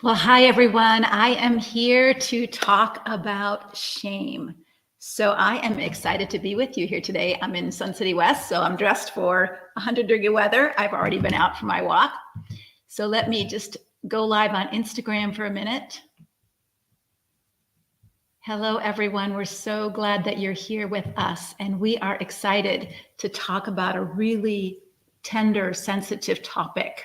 Well, hi, everyone. I am here to talk about shame. So I am excited to be with you here today. I'm in Sun City West, so I'm dressed for 100-degree weather. I've already been out for my walk. So let me just go live on Instagram for a minute. Hello, everyone. We're so glad that you're here with us, and we are excited to talk about a really tender, sensitive topic.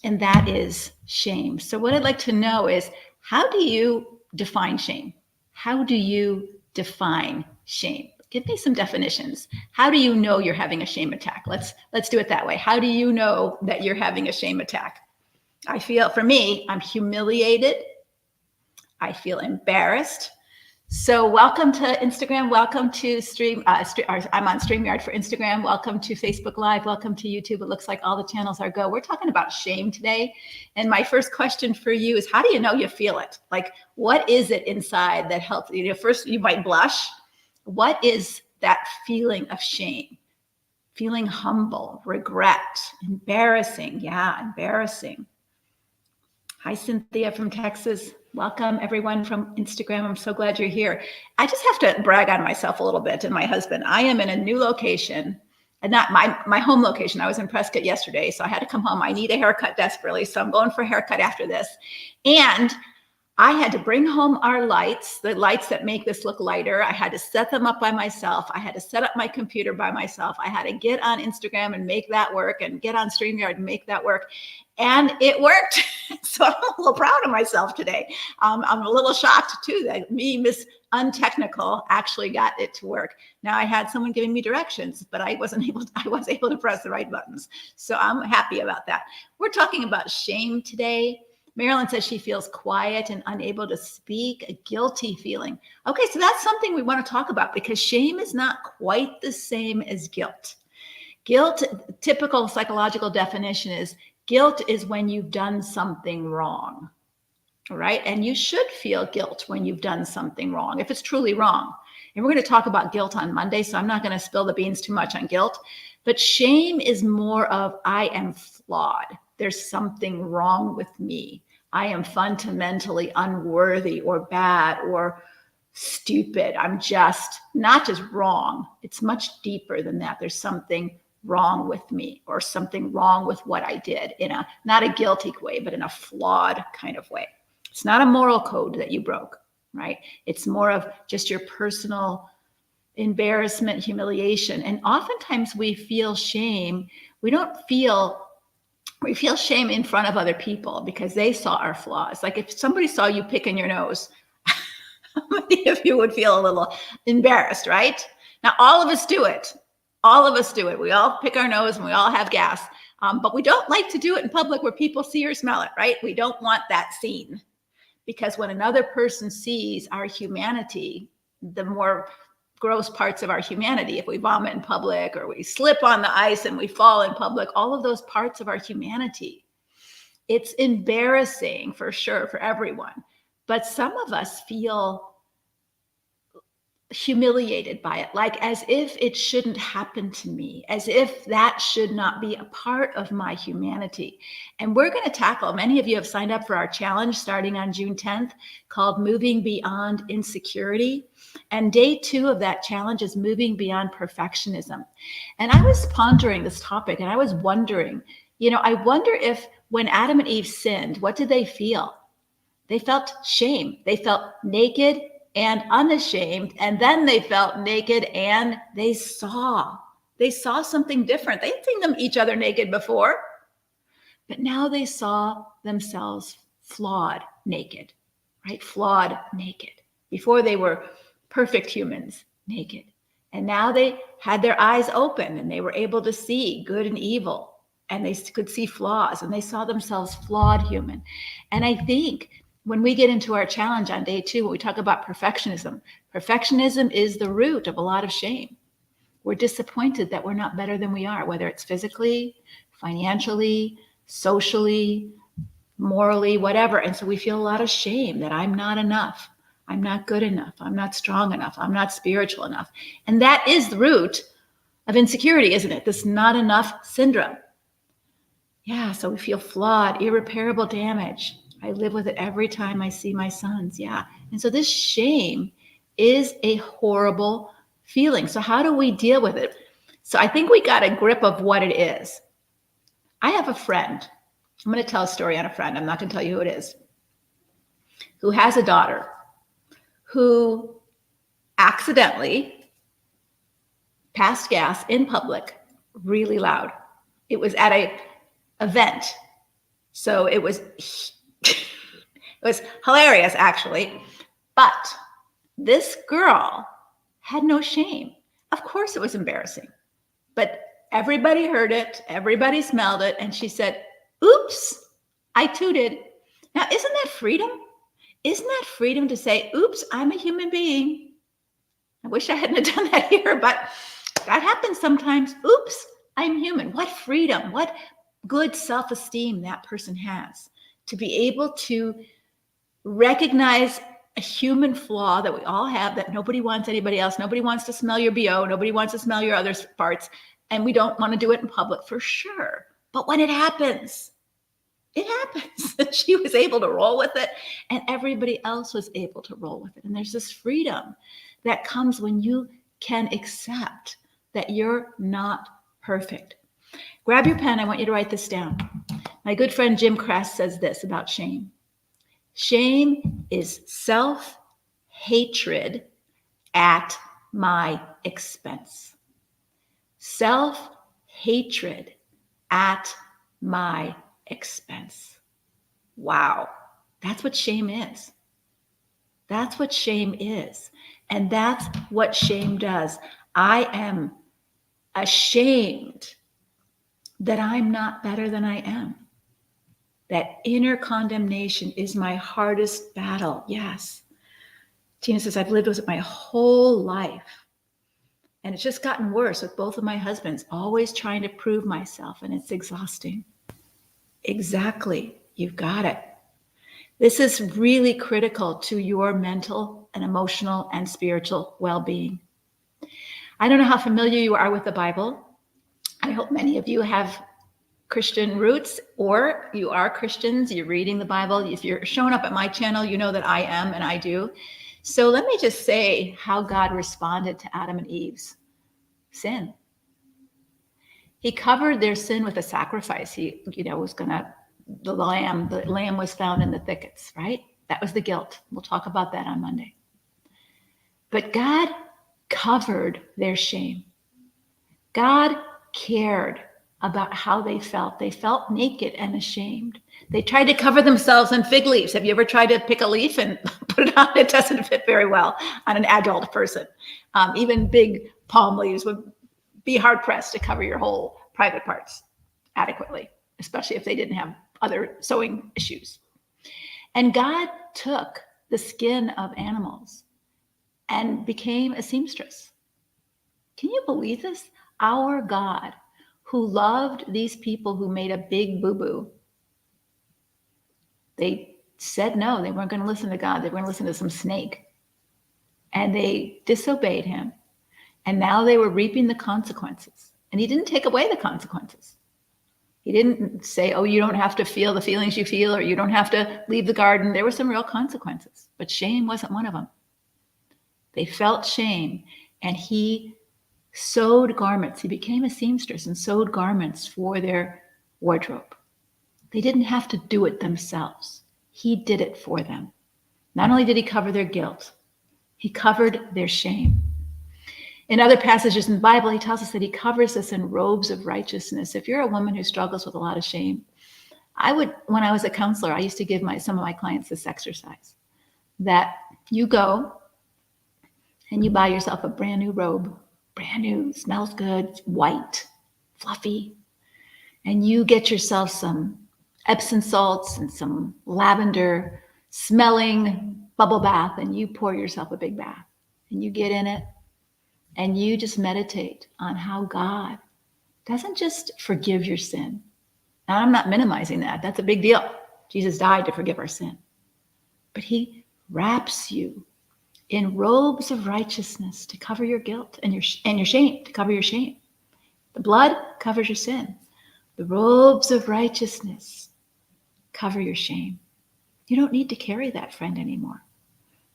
And that is shame. So what I'd like to know is, how do you define shame? How do you define shame? Give me some definitions. How do you know you're having a shame attack? Let's do it that way. How do you know that you're having a shame attack? I feel, for me, I'm humiliated. I feel embarrassed. So welcome to Instagram. Welcome to stream. I'm on StreamYard for Instagram. Welcome to Facebook Live. Welcome to YouTube. It looks like all the channels are go. We're talking about shame today. And my first question for you is, how do you know you feel it? Like, what is it inside that helps you? First, you might blush. What is that feeling of shame? Feeling humble, regret, embarrassing. Yeah, embarrassing. Hi, Cynthia from Texas. Welcome, everyone from Instagram. I'm so glad you're here. I just have to brag on myself a little bit and my husband. I am in a new location, and not my home location. I was in Prescott yesterday, so I had to come home. I need a haircut desperately, so I'm going for a haircut after this. And I had to bring home our lights, the lights that make this look lighter. I had to set them up by myself. I had to set up my computer by myself. I had to get on Instagram and make that work, and get on StreamYard and make that work. And it worked. So I'm a little proud of myself today. I'm a little shocked too that me, Miss Untechnical, actually got it to work. Now I had someone giving me directions, but I was able to press the right buttons. So I'm happy about that. We're talking about shame today. Marilyn says she feels quiet and unable to speak, a guilty feeling. Okay, so that's something we want to talk about, because shame is not quite the same as guilt. Guilt, typical psychological definition is, guilt is when you've done something wrong, right? And you should feel guilt when you've done something wrong, if it's truly wrong. And we're going to talk about guilt on Monday, so I'm not going to spill the beans too much on guilt. But shame is more of, I am flawed. There's something wrong with me. I am fundamentally unworthy or bad or stupid. I'm just not just wrong. It's much deeper than that. There's something wrong with me, or something wrong with what I did, in a, not a guilty way, but in a flawed kind of way. It's not a moral code that you broke, right? It's more of just your personal embarrassment, humiliation. And oftentimes we feel shame. We feel shame in front of other people because they saw our flaws. Like if somebody saw you picking your nose, how many of you would feel a little embarrassed, right? Now, all of us do it. All of us do it. We all pick our nose and we all have gas, but we don't like to do it in public where people see or smell it, right? We don't want that seen, because when another person sees our humanity, the more gross parts of our humanity, if we vomit in public or we slip on the ice and we fall in public, all of those parts of our humanity, it's embarrassing for sure for everyone. But some of us feel humiliated by it, like as if it shouldn't happen to me, as if that should not be a part of my humanity. And we're going to tackle, many of you have signed up for our challenge starting on June 10th called Moving Beyond Insecurity. And day 2 of that challenge is moving beyond perfectionism. And I was pondering this topic and I was wondering, I wonder if when Adam and Eve sinned, what did they feel? They felt shame. They felt naked and unashamed, and then they felt naked and they saw something different. They'd seen each other naked before, but now they saw themselves flawed naked, right? Flawed naked. Before they were perfect humans naked, and now they had their eyes open and they were able to see good and evil, and they could see flaws, and they saw themselves flawed human. And I think when we get into our challenge on day 2, when we talk about perfectionism is the root of a lot of shame. We're disappointed that we're not better than we are, whether it's physically, financially, socially, morally, whatever. And so we feel a lot of shame that I'm not enough. I'm not good enough. I'm not strong enough. I'm not spiritual enough. And that is the root of insecurity, isn't it? This not enough syndrome. Yeah, so we feel flawed, irreparable damage. I live with it every time I see my sons. Yeah. And so this shame is a horrible feeling. So how do we deal with it? So I think we got a grip of what it is. I have a friend. I'm going to tell a story on a friend. I'm not going to tell you who it is. Who has a daughter who accidentally passed gas in public really loud. It was at a event. So it was hilarious, actually. But this girl had no shame. Of course it was embarrassing. But everybody heard it, everybody smelled it, and she said, oops, I tooted. Now, isn't that freedom? Isn't that freedom to say, oops, I'm a human being? I wish I hadn't done that here, but that happens sometimes. Oops, I'm human. What freedom, what good self-esteem that person has to be able to recognize a human flaw that we all have, that nobody wants anybody else. Nobody wants to smell your BO. Nobody wants to smell your other parts. And we don't want to do it in public for sure. But when it happens, it happens. And she was able to roll with it, and everybody else was able to roll with it. And there's this freedom that comes when you can accept that you're not perfect. Grab your pen. I want you to write this down. My good friend Jim Kress says this about shame. Shame is self-hatred at my expense. Self-hatred at my expense. Wow. That's what shame is. That's what shame is. And that's what shame does. I am ashamed that I'm not better than I am. That inner condemnation is my hardest battle. Yes. Tina says, I've lived with it my whole life. And it's just gotten worse with both of my husbands, always trying to prove myself, and it's exhausting. Exactly. You've got it. This is really critical to your mental and emotional and spiritual well-being. I don't know how familiar you are with the Bible. I hope many of you have Christian roots, or you are Christians, you're reading the Bible. If you're showing up at my channel, you know that I am, and I do. So let me just say how God responded to Adam and Eve's sin. He covered their sin with a sacrifice. He, was the lamb was found in the thickets, right? That was the guilt. We'll talk about that on Monday. But God covered their shame. God cared about how they felt. They felt naked and ashamed. They tried to cover themselves in fig leaves. Have you ever tried to pick a leaf and put it on? It doesn't fit very well on an adult person. Even big palm leaves would be hard pressed to cover your whole private parts adequately, especially if they didn't have other sewing issues. And God took the skin of animals and became a seamstress. Can you believe this? Our God, who loved these people who made a big boo-boo, they said no, they weren't going to listen to God. They were going to listen to some snake. And they disobeyed him. And now they were reaping the consequences. And he didn't take away the consequences. He didn't say, oh, you don't have to feel the feelings you feel, or you don't have to leave the garden. There were some real consequences, but shame wasn't one of them. They felt shame, and he sewed garments. He became a seamstress and sewed garments for their wardrobe. They didn't have to do it themselves. He did it for them. Not only did he cover their guilt, he covered their shame. In other passages in the Bible, he tells us that he covers us in robes of righteousness. If you're a woman who struggles with a lot of shame, when I was a counselor, I used to give some of my clients this exercise, that you go and you buy yourself a brand new robe, brand new, smells good, white, fluffy, and you get yourself some Epsom salts and some lavender smelling bubble bath, and you pour yourself a big bath, and you get in it, and you just meditate on how God doesn't just forgive your sin. Now, I'm not minimizing that. That's a big deal. Jesus died to forgive our sin. But he wraps you in robes of righteousness to cover your guilt and your shame, to cover your shame. The blood covers your sin. The robes of righteousness cover your shame. You don't need to carry that friend anymore.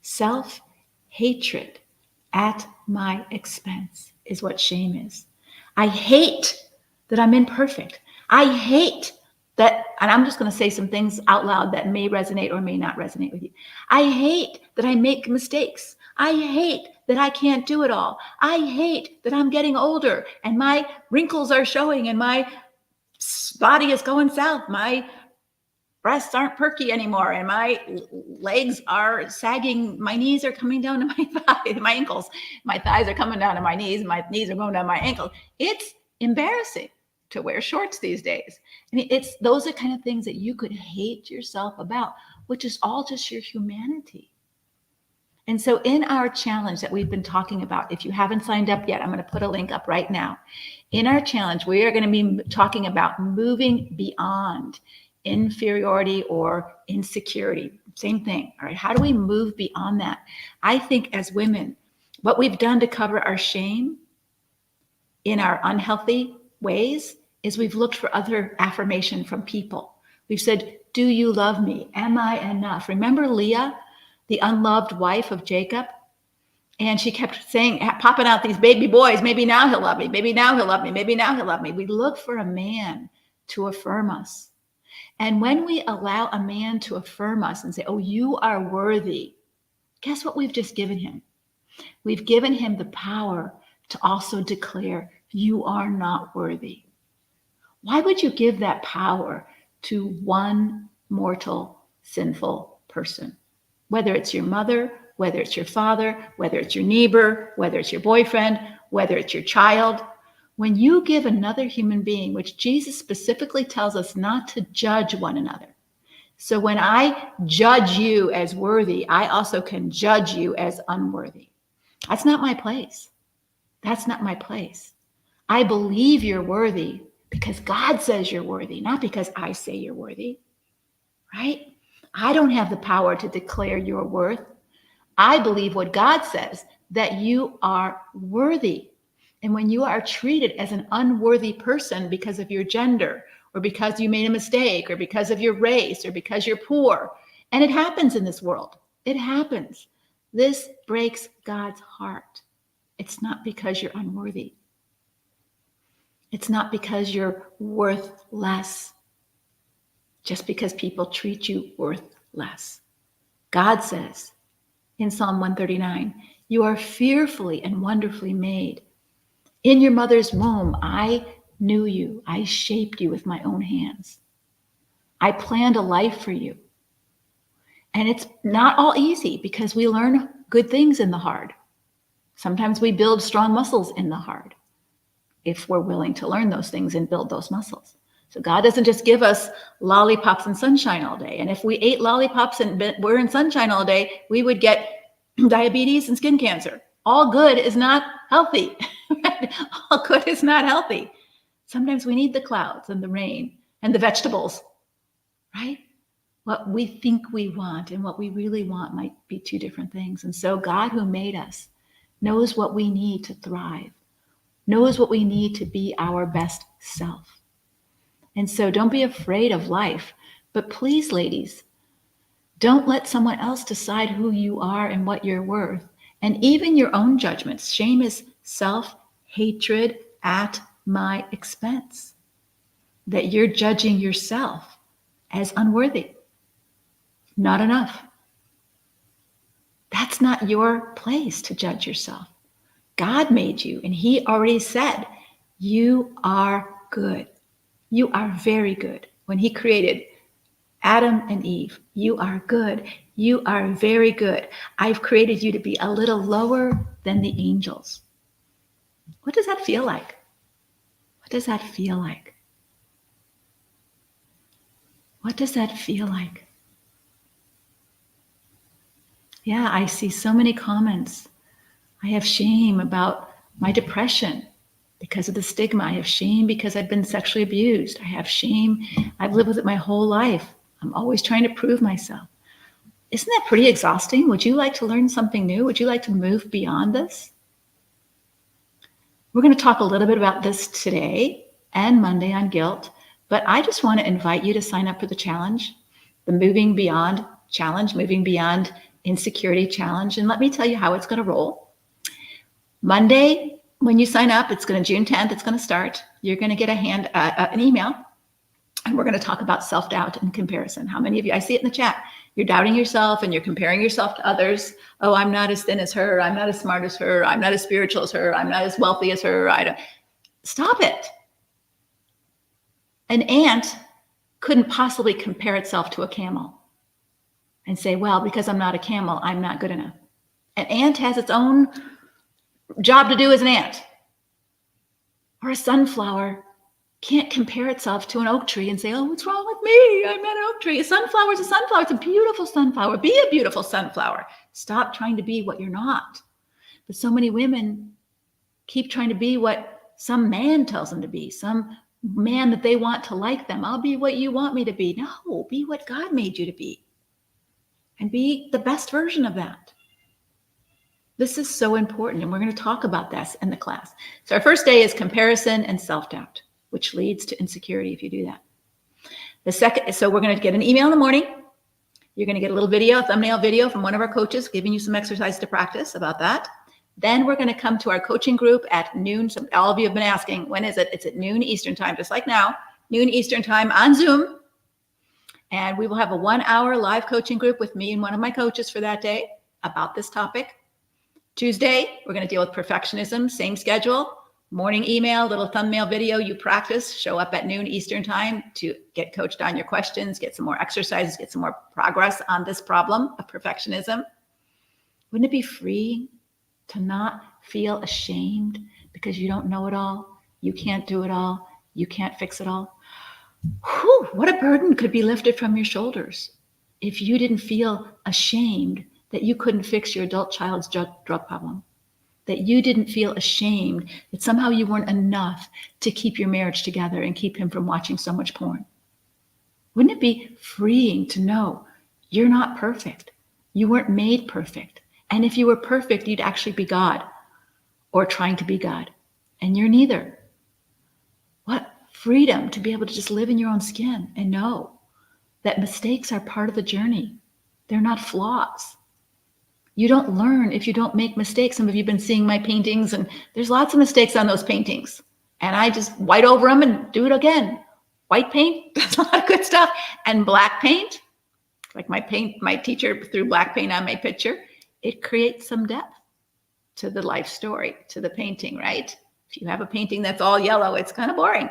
Self-hatred at my expense is what shame is. I hate that I'm imperfect. I hate that, and I'm just going to say some things out loud that may resonate or may not resonate with you. I hate that I make mistakes. I hate that I can't do it all. I hate that I'm getting older and my wrinkles are showing and my body is going south. My breasts aren't perky anymore and my legs are sagging. My knees are coming down to my thighs, my ankles. My thighs are coming down to my knees. My knees are going down to my ankles. It's embarrassing to wear shorts these days. I mean, those are kind of things that you could hate yourself about, which is all just your humanity. And so in our challenge that we've been talking about, if you haven't signed up yet, I'm going to put a link up right now. In our challenge, we are going to be talking about moving beyond inferiority or insecurity. Same thing. All right. How do we move beyond that? I think as women, what we've done to cover our shame in our unhealthy ways is we've looked for other affirmation from people. We've said, do you love me? Am I enough? Remember Leah, the unloved wife of Jacob? And she kept saying, popping out these baby boys, maybe now he'll love me, maybe now he'll love me, maybe now he'll love me. We look for a man to affirm us. And when we allow a man to affirm us and say, oh, you are worthy, guess what we've just given him? We've given him the power to also declare, you are not worthy. Why would you give that power to one mortal, sinful person? Whether it's your mother, whether it's your father, whether it's your neighbor, whether it's your boyfriend, whether it's your child. When you give another human being, which Jesus specifically tells us not to judge one another. So when I judge you as worthy, I also can judge you as unworthy. That's not my place. That's not my place. I believe you're worthy because God says you're worthy, not because I say you're worthy, right? I don't have the power to declare your worth. I believe what God says, that you are worthy. And when you are treated as an unworthy person because of your gender, or because you made a mistake, or because of your race, or because you're poor, and it happens in this world, it happens. This breaks God's heart. It's not because you're unworthy. It's not because you're worth less, just because people treat you worth less. God says in Psalm 139, you are fearfully and wonderfully made. In your mother's womb, I knew you. I shaped you with my own hands. I planned a life for you. And it's not all easy because we learn good things in the hard. Sometimes we build strong muscles in the hard if we're willing to learn those things and build those muscles. So God doesn't just give us lollipops and sunshine all day. And if we ate lollipops and we're in sunshine all day, we would get diabetes and skin cancer. All good is not healthy. All good is not healthy. Sometimes we need the clouds and the rain and the vegetables, right? What we think we want and what we really want might be two different things. And so God, who made us, knows what we need to thrive, knows what we need to be our best self. And so don't be afraid of life. But please, ladies, don't let someone else decide who you are and what you're worth. And even your own judgments. Shame is self-hatred at my expense. That you're judging yourself as unworthy. Not enough. That's not your place to judge yourself. God made you, and he already said, you are good. You are very good. When he created Adam and Eve, you are good. You are very good. I've created you to be a little lower than the angels. What does that feel like? What does that feel like? What does that feel like? Yeah, I see so many comments. I have shame about my depression because of the stigma. I have shame because I've been sexually abused. I have shame. I've lived with it my whole life. I'm always trying to prove myself. Isn't that pretty exhausting? Would you like to learn something new? Would you like to move beyond this? We're going to talk a little bit about this today and Monday on guilt, but I just want to invite you to sign up for the challenge, the Moving Beyond challenge, moving beyond insecurity challenge. And let me tell you how it's going to roll. Monday, when you sign up, it's going to June 10th, it's going to start. You're going to get an email, and we're going to talk about self-doubt and comparison. How many of you, I see it in the chat, you're doubting yourself and you're comparing yourself to others. Oh, I'm not as thin as her. I'm not as smart as her. I'm not as spiritual as her. I'm not as wealthy as her. Stop it. An ant couldn't possibly compare itself to a camel and say, well, because I'm not a camel, I'm not good enough. An ant has its own job to do as an ant. Or a sunflower can't compare itself to an oak tree and say, oh, what's wrong with me? I'm not an oak tree. A sunflower is a sunflower. It's a beautiful sunflower. Be a beautiful sunflower. Stop trying to be what you're not. But so many women keep trying to be what some man tells them to be, some man that they want to like them. I'll be what you want me to be. No, be what God made you to be. And be the best version of that. This is so important, and we're going to talk about this in the class. So our first day is comparison and self-doubt, which leads to insecurity if you do that. The second, so we're going to get an email in the morning. You're going to get a little video, a thumbnail video from one of our coaches giving you some exercise to practice about that. Then we're going to come to our coaching group at noon. So all of you have been asking, when is it? It's at noon Eastern time, just like now, noon Eastern time on Zoom. And we will have a 1-hour live coaching group with me and one of my coaches for that day about this topic. Tuesday, we're going to deal with perfectionism, same schedule, morning email, little thumbnail video, you practice, show up at noon Eastern time to get coached on your questions, get some more exercises, get some more progress on this problem of perfectionism. Wouldn't it be freeing to not feel ashamed because you don't know it all, you can't do it all, you can't fix it all? Whew, what a burden could be lifted from your shoulders if you didn't feel ashamed that you couldn't fix your adult child's drug problem, that you didn't feel ashamed that somehow you weren't enough to keep your marriage together and keep him from watching so much porn. Wouldn't it be freeing to know you're not perfect? You weren't made perfect. And if you were perfect, you'd actually be God or trying to be God. And you're neither. What freedom to be able to just live in your own skin and know that mistakes are part of the journey. They're not flaws. You don't learn if you don't make mistakes. Some of you have been seeing my paintings, and there's lots of mistakes on those paintings. And I just white over them and do it again. White paint, that's a lot of good stuff. And black paint, like my teacher threw black paint on my picture. It creates some depth to the life story, to the painting, right? If you have a painting that's all yellow, it's kind of boring.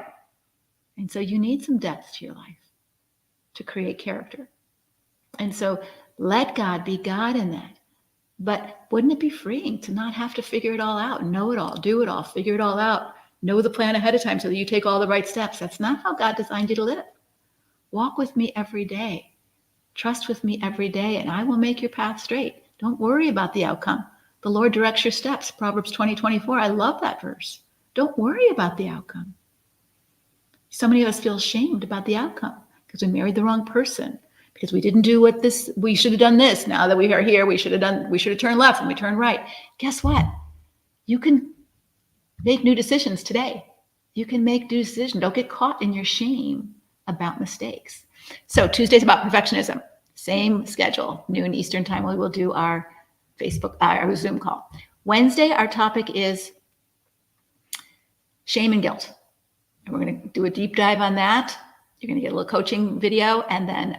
And so you need some depth to your life to create character. And so let God be God in that. But wouldn't it be freeing to not have to figure it all out, know it all, do it all, figure it all out, know the plan ahead of time so that you take all the right steps? That's not how God designed you to live. Walk with me every day. Trust with me every day, and I will make your path straight. Don't worry about the outcome. The Lord directs your steps. Proverbs 20:24. I love that verse. Don't worry about the outcome. So many of us feel ashamed about the outcome because we married the wrong person, because we didn't do we should have done this. Now that we are here, we should have turned left and we turned right. Guess what? You can make new decisions today. You can make new decisions. Don't get caught in your shame about mistakes. So Tuesday's about perfectionism. Same schedule, noon Eastern time. We will do our our Zoom call. Wednesday, our topic is shame and guilt. And we're going to do a deep dive on that. You're going to get a little coaching video, and then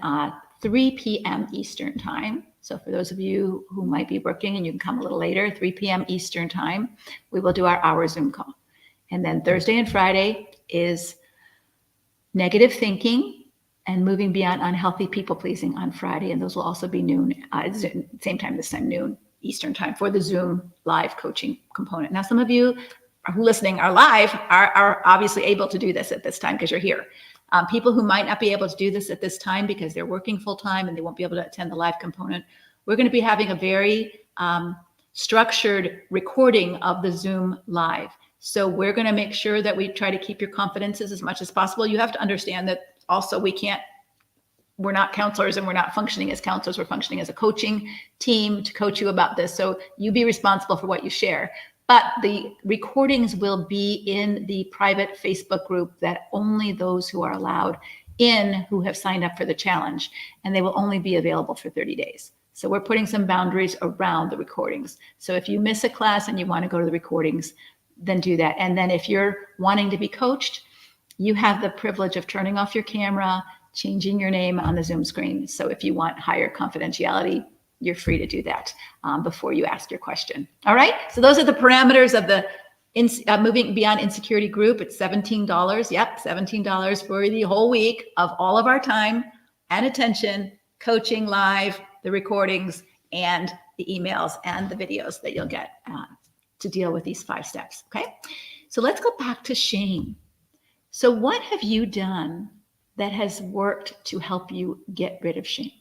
3 p.m. Eastern time. So for those of you who might be working and you can come a little later, 3 p.m. Eastern time, we will do our Zoom call. And then Thursday and Friday is negative thinking and moving beyond unhealthy people pleasing on Friday. And those will also be noon, same time this time, noon Eastern time for the Zoom live coaching component. Now, some of you who are listening are live are obviously able to do this at this time because you're here. People who might not be able to do this at this time because they're working full time and they won't be able to attend the live component, we're going to be having a very structured recording of the Zoom live. So we're going to make sure that we try to keep your confidences as much as possible. You have to understand that also we're not counselors and we're not functioning as counselors. We're functioning as a coaching team to coach you about this. So you be responsible for what you share. But the recordings will be in the private Facebook group that only those who are allowed who have signed up for the challenge, and they will only be available for 30 days. So we're putting some boundaries around the recordings. So if you miss a class and you want to go to the recordings, then do that. And then if you're wanting to be coached, you have the privilege of turning off your camera, changing your name on the Zoom screen. So if you want higher confidentiality, you're free to do that before you ask your question. All right. So those are the parameters of the Moving Beyond Insecurity group. It's $17. Yep, $17 for the whole week of all of our time and attention, coaching live, the recordings, and the emails and the videos that you'll get to deal with these 5 steps. Okay. So let's go back to shame. So what have you done that has worked to help you get rid of shame?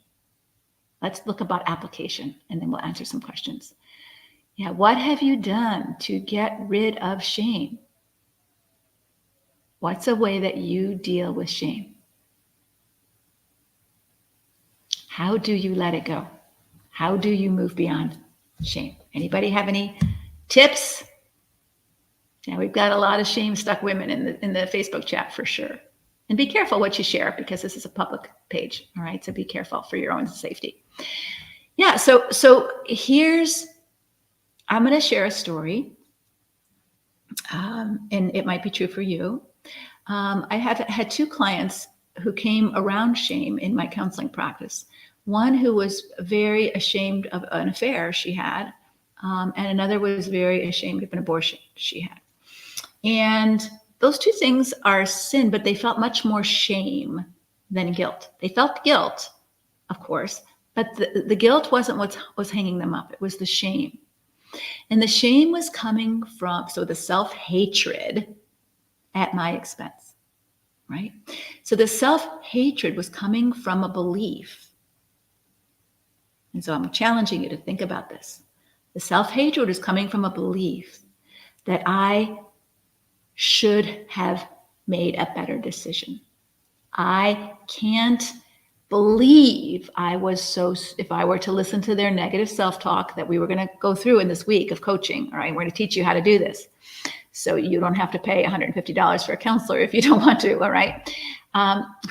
Let's look about application, and then we'll answer some questions. Yeah, what have you done to get rid of shame? What's a way that you deal with shame? How do you let it go? How do you move beyond shame? Anybody have any tips? Yeah, we've got a lot of shame-stuck women in the Facebook chat for sure. And be careful what you share, because this is a public page. All right, so be careful for your own safety. Yeah, so I'm going to share a story, and it might be true for you. I have had 2 clients who came around shame in my counseling practice. One who was very ashamed of an affair she had, and another was very ashamed of an abortion she had. And those 2 things are sin, but they felt much more shame than guilt. They felt guilt, of course, but the guilt wasn't what was hanging them up. It was the shame. And the shame was coming from, so the self-hatred at my expense, right? So the self-hatred was coming from a belief. And so I'm challenging you to think about this. The self-hatred is coming from a belief that I should have made a better decision. I can't believe if I were to listen to their negative self-talk that we were going to go through in this week of coaching. All right, we're going to teach you how to do this. So you don't have to pay $150 for a counselor if you don't want to. All right.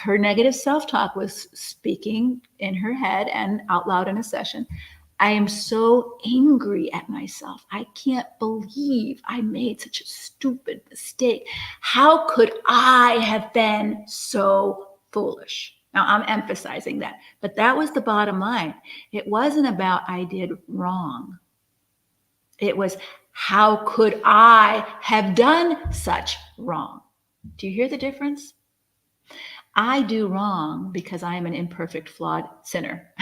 Her negative self-talk was speaking in her head and out loud in a session. I am so angry at myself. I can't believe I made such a stupid mistake. How could I have been so foolish? Now I'm emphasizing that, but that was the bottom line. It wasn't about I did wrong. It was, how could I have done such wrong? Do you hear the difference? I do wrong because I am an imperfect, flawed sinner,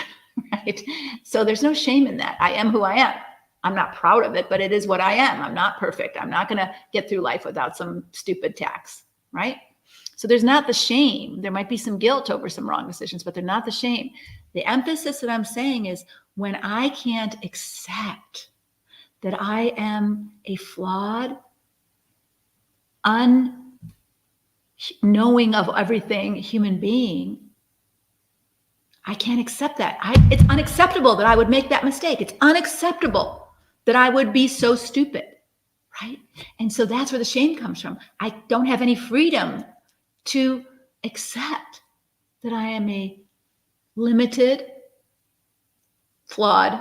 right? So there's no shame in that. I am who I am. I'm not proud of it, but it is what I am. I'm not perfect. I'm not going to get through life without some stupid tax, right? So there's not the shame. There might be some guilt over some wrong decisions, but they're not the shame. The emphasis that I'm saying is when I can't accept that I am a flawed, unknowing of everything human being, I can't accept that. It's unacceptable that I would make that mistake. It's unacceptable that I would be so stupid, right? And so that's where the shame comes from. I don't have any freedom to accept that I am a limited, flawed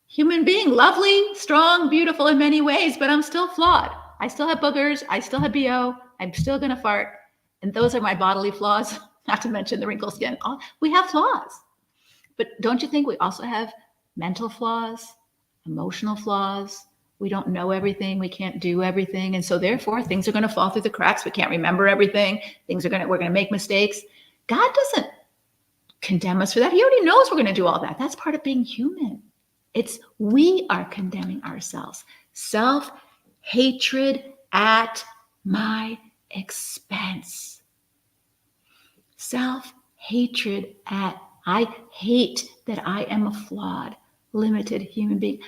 human being, lovely, strong, beautiful in many ways, but I'm still flawed. I still have boogers. I still have BO. I'm still going to fart. And those are my bodily flaws, not to mention the wrinkle skin. We have flaws. But don't you think we also have mental flaws, emotional flaws? We don't know everything. We can't do everything. And so therefore, things are going to fall through the cracks. We can't remember everything. We're going to make mistakes. God doesn't condemn us for that. He already knows we're going to do all that. That's part of being human. We are condemning ourselves. Self-hatred at my expense. Self-hatred I hate that I am a flawed, limited human being.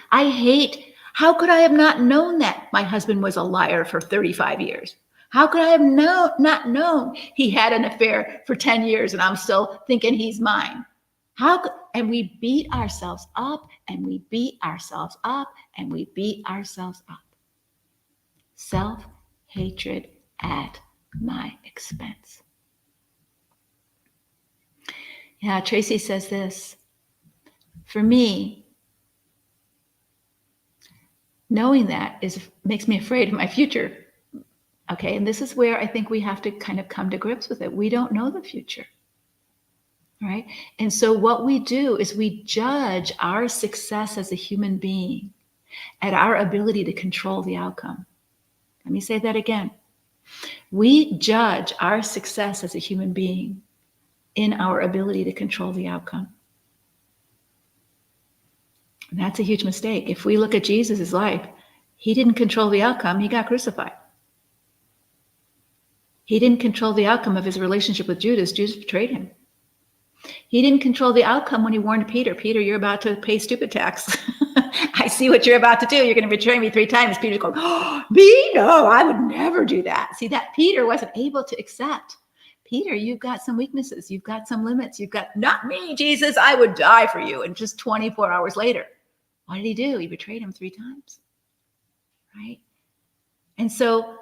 How could I have not known that my husband was a liar for 35 years? How could I have not known he had an affair for 10 years and I'm still thinking he's mine? And we beat ourselves up and we beat ourselves up and we beat ourselves up. Self-hatred at my expense. Yeah, Tracy says this. For me, knowing that makes me afraid of my future. Okay, and this is where I think we have to kind of come to grips with it. We don't know the future, right? And so what we do is we judge our success as a human being at our ability to control the outcome. Let me say that again. We judge our success as a human being in our ability to control the outcome. And that's a huge mistake. If we look at Jesus' life, he didn't control the outcome, he got crucified. He didn't control the outcome of his relationship with Judas. Judas betrayed him. He didn't control the outcome when he warned Peter, Peter, you're about to pay stupid tax. I see what you're about to do. You're going to betray me 3 times. Peter's going, oh, me? No, I would never do that. See, that Peter wasn't able to accept. Peter, you've got some weaknesses. You've got some limits. You've got, not me, Jesus, I would die for you. And just 24 hours later, what did he do? He betrayed him 3 times, right? And so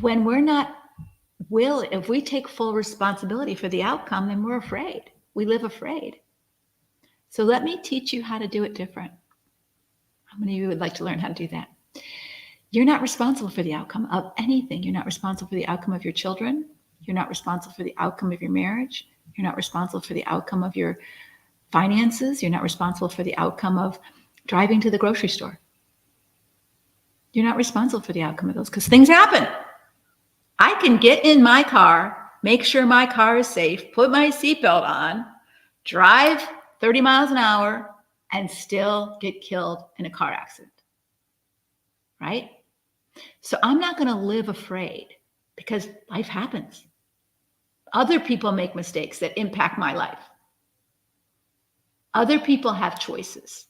when we're not if we take full responsibility for the outcome, then we're afraid. We live afraid. So let me teach you how to do it different. How many of you would like to learn how to do that? You're not responsible for the outcome of anything. You're not responsible for the outcome of your children. You're not responsible for the outcome of your marriage. You're not responsible for the outcome of your finances. You're not responsible for the outcome of driving to the grocery store. You're not responsible for the outcome of those because things happen. I can get in my car, make sure my car is safe, put my seatbelt on, drive 30 miles an hour, and still get killed in a car accident, right? So I'm not going to live afraid because life happens. Other people make mistakes that impact my life. Other people have choices.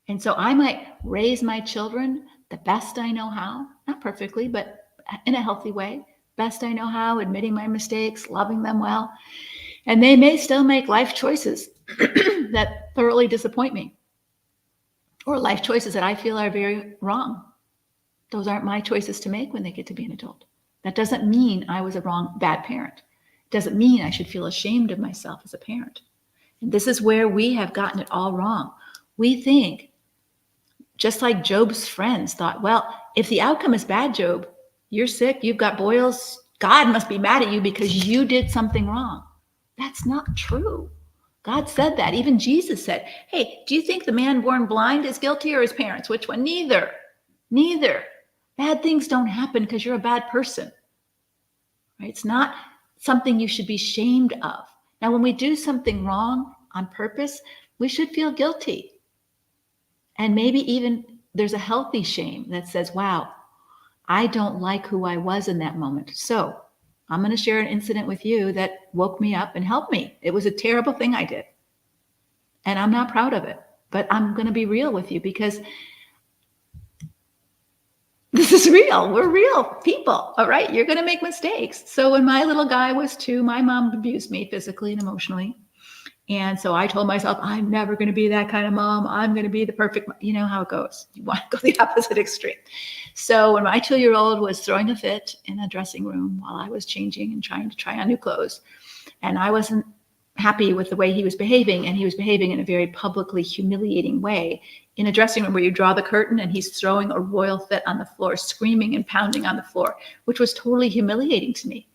And so I might raise my children the best I know how, not perfectly, but in a healthy way, best I know how, admitting my mistakes, loving them well. And they may still make life choices that thoroughly disappoint me, or life choices that I feel are very wrong. Those aren't my choices to make when they get to be an adult. That doesn't mean I was a bad parent. It doesn't mean I should feel ashamed of myself as a parent. And this is where we have gotten it all wrong. We think, just like Job's friends thought, well, if the outcome is bad, Job, you're sick, you've got boils, God must be mad at you because you did something wrong. That's not true. God said that. Even Jesus said, hey, do you think the man born blind is guilty or his parents? Which one? Neither. Bad things don't happen because you're a bad person. Right? It's not something you should be shamed of. Now, when we do something wrong on purpose, we should feel guilty. And maybe even there's a healthy shame that says, wow, I don't like who I was in that moment. So I'm going to share an incident with you that woke me up and helped me. It was a terrible thing I did. And I'm not proud of it, but I'm going to be real with you because this is real. We're real people. All right. You're going to make mistakes. So when my little guy was 2, my mom abused me physically and emotionally. And so I told myself, I'm never going to be that kind of mom. I'm going to be the perfect, you know how it goes. You want to go the opposite extreme. So when my 2-year-old was throwing a fit in a dressing room while I was changing and trying to try on new clothes, and I wasn't happy with the way he was behaving, and he was behaving in a very publicly humiliating way in a dressing room where you draw the curtain and he's throwing a royal fit on the floor, screaming and pounding on the floor, which was totally humiliating to me.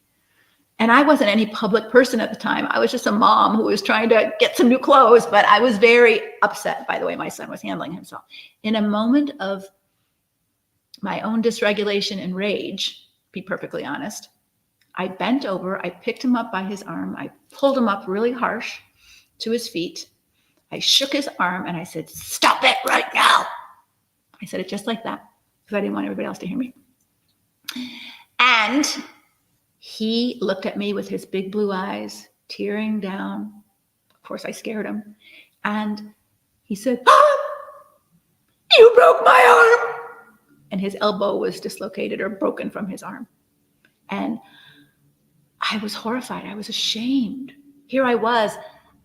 And I wasn't any public person at the time. I was just a mom who was trying to get some new clothes, but I was very upset by the way my son was handling himself. In a moment of my own dysregulation and rage, be perfectly honest, I bent over, I picked him up by his arm, I pulled him up really harsh to his feet. I shook his arm and I said, stop it right now. I said it just like that because I didn't want everybody else to hear me. And he looked at me with his big blue eyes, tearing down. Of course, I scared him. And he said, you broke my arm. And his elbow was dislocated or broken from his arm. And I was horrified. I was ashamed. Here I was,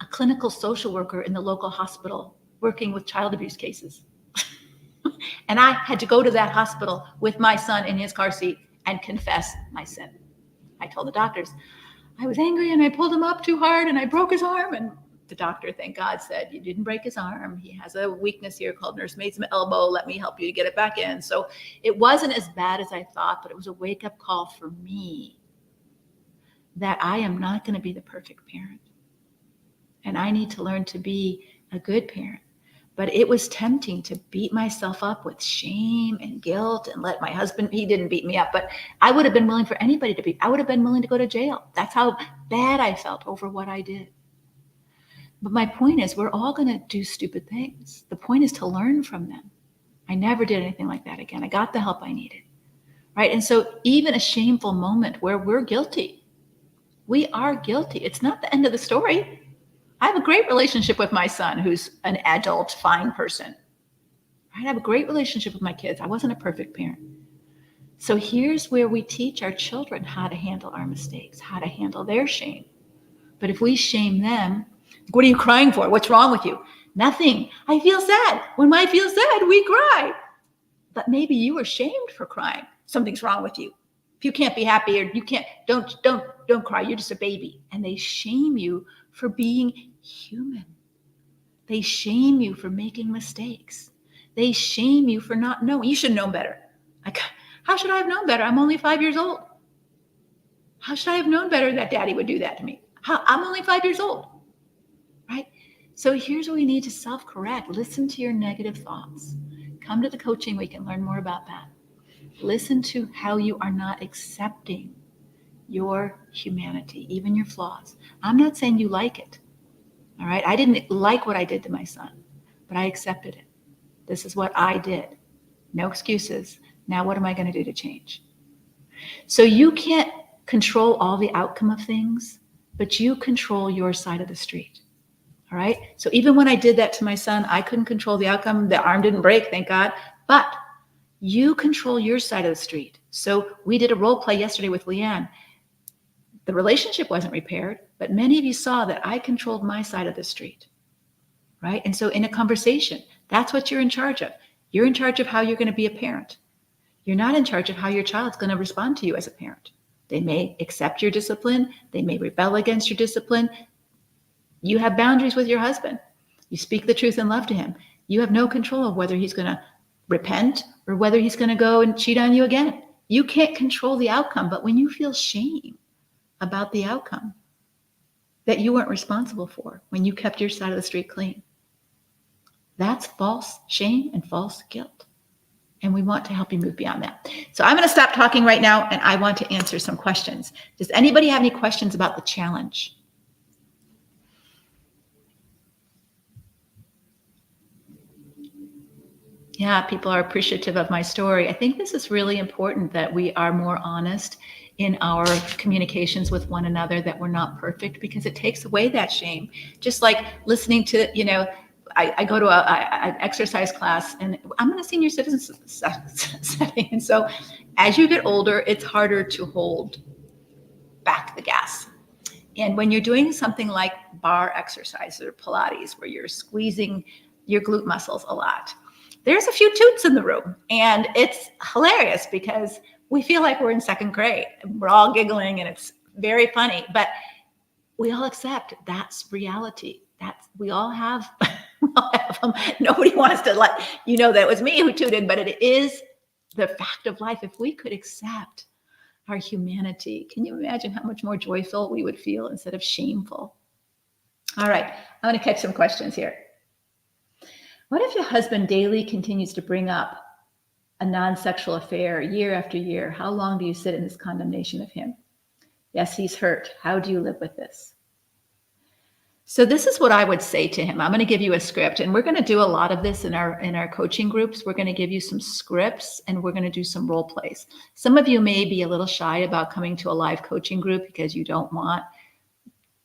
a clinical social worker in the local hospital working with child abuse cases. And I had to go to that hospital with my son in his car seat and confess my sin. I told the doctors, I was angry and I pulled him up too hard and I broke his arm. And the doctor, thank God, said, you didn't break his arm. He has a weakness here called nursemaid's elbow. Let me help you to get it back in. So it wasn't as bad as I thought, but it was a wake-up call for me that I am not going to be the perfect parent. And I need to learn to be a good parent. But it was tempting to beat myself up with shame and guilt and let my husband, he didn't beat me up, but I would have been willing for anybody to beat. I would have been willing to go to jail. That's how bad I felt over what I did. But my point is, we're all going to do stupid things. The point is to learn from them. I never did anything like that again. I got the help I needed, right? And so even a shameful moment where we're guilty, we are guilty. It's not the end of the story. I have a great relationship with my son, who's an adult, fine person. I have a great relationship with my kids. I wasn't a perfect parent. So here's where we teach our children how to handle our mistakes, how to handle their shame. But if we shame them, what are you crying for? What's wrong with you? Nothing. I feel sad. When I feel sad, we cry. But maybe you were shamed for crying. Something's wrong with you. If you can't be happy or you can't, don't cry. You're just a baby. And they shame you for being human. They shame you for making mistakes. They shame you for not knowing. You should know better. Like, how should I have known better? I'm only 5 years old. How should I have known better that daddy would do that to me? I'm only 5 years old, right? So here's what we need to self-correct. Listen to your negative thoughts. Come to the coaching. We can learn more about that. Listen to how you are not accepting your humanity, even your flaws. I'm not saying you like it. All right. I didn't like what I did to my son, but I accepted it. This is what I did. No excuses. Now, what am I going to do to change? So you can't control all the outcome of things, but you control your side of the street. All right. So even when I did that to my son, I couldn't control the outcome. The arm didn't break, thank God. But you control your side of the street. So we did a role play yesterday with Leanne. The relationship wasn't repaired, but many of you saw that I controlled my side of the street, right? And so in a conversation, that's what you're in charge of. You're in charge of how you're going to be a parent. You're not in charge of how your child's going to respond to you as a parent. They may accept your discipline. They may rebel against your discipline. You have boundaries with your husband. You speak the truth in love to him. You have no control of whether he's going to repent or whether he's going to go and cheat on you again. You can't control the outcome, but when you feel shame about the outcome that you weren't responsible for when you kept your side of the street clean, that's false shame and false guilt. And we want to help you move beyond that. So I'm going to stop talking right now and I want to answer some questions. Does anybody have any questions about the challenge? Yeah, people are appreciative of my story. I think this is really important that we are more honest in our communications with one another, that we're not perfect, because it takes away that shame. Just like listening to, I go to an exercise class and I'm in a senior citizen setting. And so as you get older, it's harder to hold back the gas. And when you're doing something like bar exercise or Pilates, where you're squeezing your glute muscles a lot, there's a few toots in the room. And it's hilarious because we feel like we're in second grade. We're all giggling and it's very funny, but we all accept that's reality. We all have them. Nobody wants to let you know that it was me who tooted, but it is the fact of life. If we could accept our humanity, can you imagine how much more joyful we would feel instead of shameful? All right, I'm going to catch some questions here. What if your husband daily continues to bring up a non-sexual affair year after year? How long do you sit in this condemnation of him? Yes, he's hurt. How do you live with this? So this is what I would say to him. I'm going to give you a script, and we're going to do a lot of this in our coaching groups. We're going to give you some scripts and we're going to do some role plays. Some of you may be a little shy about coming to a live coaching group because you don't want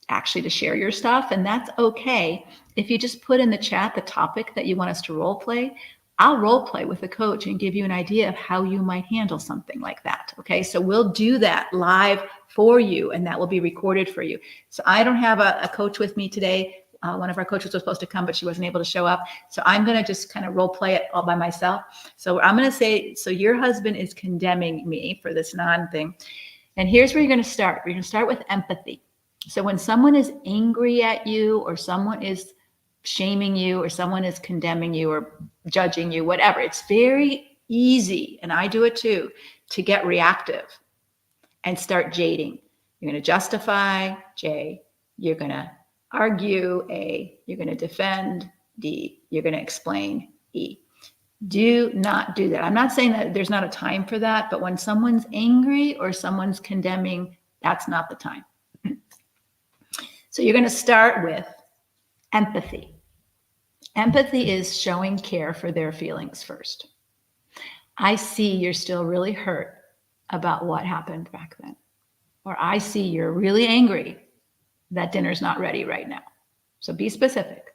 actually to share your stuff, and that's okay. If you just put in the chat the topic that you want us to role play, I'll role play with the coach and give you an idea of how you might handle something like that. Okay, so we'll do that live for you, and that will be recorded for you. So I don't have a coach with me today. One of our coaches was supposed to come, but she wasn't able to show up. So I'm going to just kind of role play it all by myself. So I'm going to say, so your husband is condemning me for this non-thing. And here's where you're going to start. We're going to start with empathy. So when someone is angry at you, or someone is shaming you, or someone is condemning you or judging you, whatever, it's very easy, and I do it too, to get reactive and start jading. You're going to justify, J. You're going to argue, A. You're going to defend, D. You're going to explain, E. Do not do that. I'm not saying that there's not a time for that, but when someone's angry or someone's condemning, that's not the time. So you're going to start with empathy. Empathy is showing care for their feelings first. I see you're still really hurt about what happened back then. Or I see you're really angry that dinner's not ready right now. So be specific.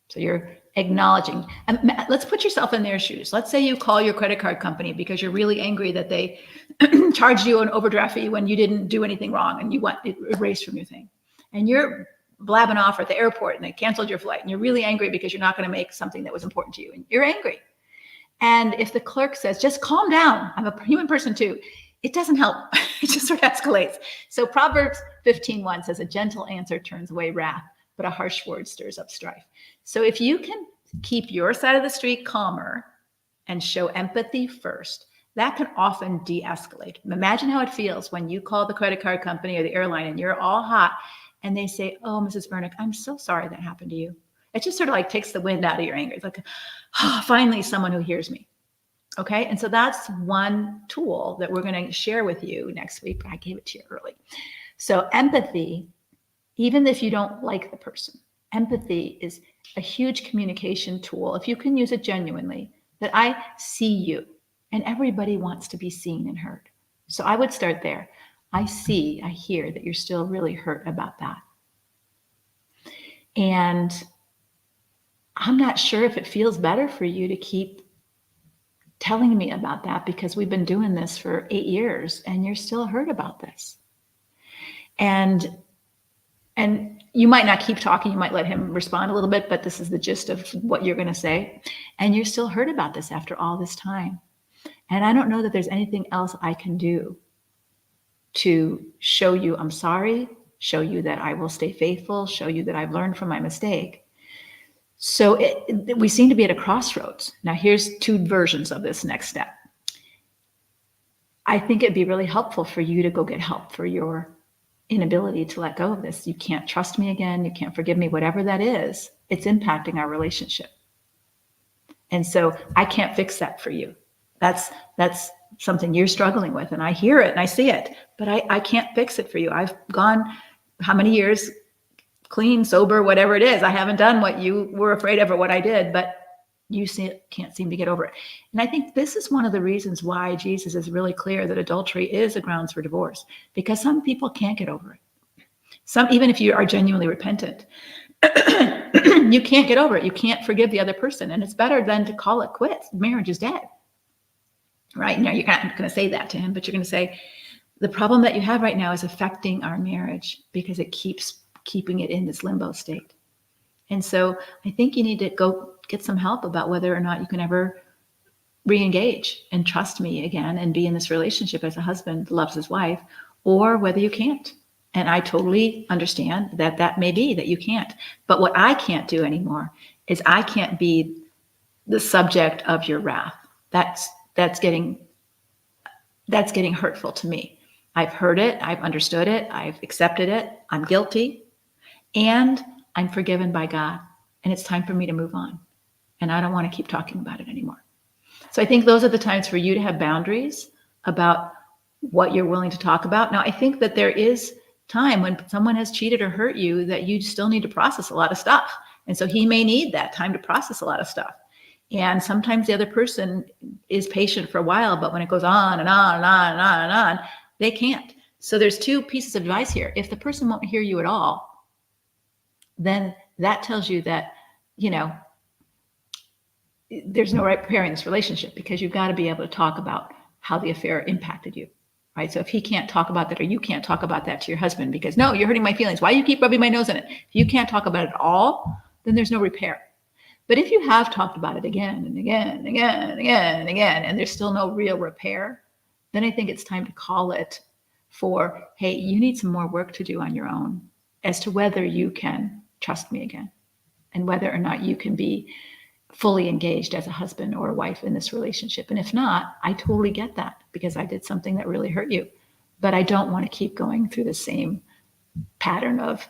So you're acknowledging. And let's put yourself in their shoes. Let's say you call your credit card company because you're really angry that they charged you an overdraft fee when you didn't do anything wrong and you want it erased from your thing. And you're blabbing off at the airport and they canceled your flight and you're really angry because you're not going to make something that was important to you. And you're angry. And if the clerk says, just calm down, I'm a human person too, it doesn't help. It just sort of escalates. So Proverbs 15:1 says, a gentle answer turns away wrath, but a harsh word stirs up strife. So if you can keep your side of the street calmer and show empathy first, that can often de-escalate. Imagine how it feels when you call the credit card company or the airline and you're all hot and they say, oh, Mrs. Vernick, I'm so sorry that happened to you. It just sort of like takes the wind out of your anger. It's like, oh, finally someone who hears me. Okay. And so that's one tool that we're going to share with you next week. I gave it to you early. So empathy, even if you don't like the person, empathy is a huge communication tool. If you can use it genuinely, that I see you, and everybody wants to be seen and heard. So I would start there. I hear that you're still really hurt about that. And I'm not sure if it feels better for you to keep telling me about that because we've been doing this for 8 years and you're still hurt about this. And you might not keep talking, you might let him respond a little bit, but this is the gist of what you're going to say. And you're still hurt about this after all this time. And I don't know that there's anything else I can do to show you I'm sorry, show you that I will stay faithful, show you that I've learned from my mistake. So we seem to be at a crossroads. Now, here's 2 versions of this next step. I think it'd be really helpful for you to go get help for your inability to let go of this. You can't trust me again. You can't forgive me, whatever that is. It's impacting our relationship. And so I can't fix that for you. That's something you're struggling with. And I hear it and I see it, but I can't fix it for you. I've gone how many years clean, sober, whatever it is. I haven't done what you were afraid of or what I did, but you can't seem to get over it. And I think this is one of the reasons why Jesus is really clear that adultery is a grounds for divorce, because some people can't get over it. Even if you are genuinely repentant, you can't get over it. You can't forgive the other person. And it's better than to call it quits. Marriage is dead. Right now, you're not going to say that to him, but you're going to say, the problem that you have right now is affecting our marriage because it keeps keeping it in this limbo state. And so I think you need to go get some help about whether or not you can ever re-engage and trust me again and be in this relationship as a husband loves his wife, or whether you can't. And I totally understand that may be that you can't. But what I can't do anymore is I can't be the subject of your wrath. That's getting hurtful to me. I've heard it. I've understood it. I've accepted it. I'm guilty. And I'm forgiven by God. And it's time for me to move on. And I don't want to keep talking about it anymore. So I think those are the times for you to have boundaries about what you're willing to talk about. Now, I think that there is time when someone has cheated or hurt you that you still need to process a lot of stuff. And so he may need that time to process a lot of stuff. And sometimes the other person is patient for a while, but when it goes on and on and on and on and on, they can't. So there's 2 pieces of advice here. If the person won't hear you at all, then that tells you that, there's no right preparing this relationship, because you've got to be able to talk about how the affair impacted you, right? So if he can't talk about that, or you can't talk about that to your husband because, no, you're hurting my feelings. Why do you keep rubbing my nose in it? If you can't talk about it at all, then there's no repair. But if you have talked about it again and again and again and again and again, and there's still no real repair, then I think it's time to call it for, hey, you need some more work to do on your own as to whether you can trust me again and whether or not you can be fully engaged as a husband or a wife in this relationship. And if not, I totally get that because I did something that really hurt you. But I don't want to keep going through the same pattern of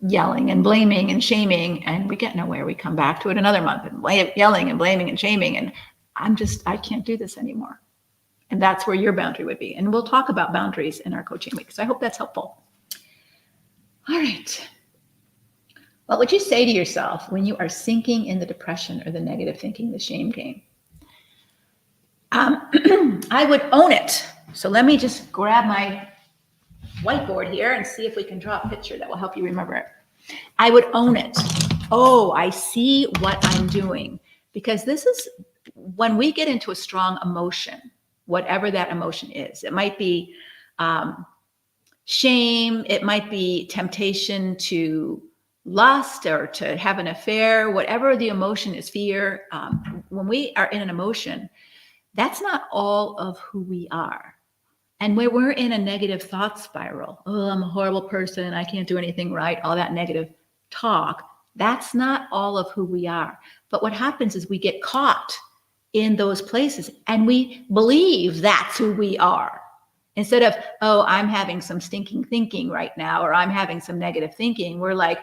yelling and blaming and shaming, and we get nowhere. We come back to it another month and yelling and blaming and shaming. And I can't do this anymore. And that's where your boundary would be. And we'll talk about boundaries in our coaching week. So I hope that's helpful. All right. What would you say to yourself when you are sinking in the depression or the negative thinking, the shame game? I would own it. So let me just grab my whiteboard here and see if we can draw a picture that will help you remember it. I would own it. Oh, I see what I'm doing. Because this is when we get into a strong emotion, whatever that emotion is. It might be shame. It might be temptation to lust or to have an affair, whatever the emotion is, fear. When we are in an emotion, that's not all of who we are. And when we're in a negative thought spiral, oh, I'm a horrible person, I can't do anything right, all that negative talk, that's not all of who we are. But what happens is we get caught in those places and we believe that's who we are. Instead of, oh, I'm having some stinking thinking right now, or I'm having some negative thinking, we're like,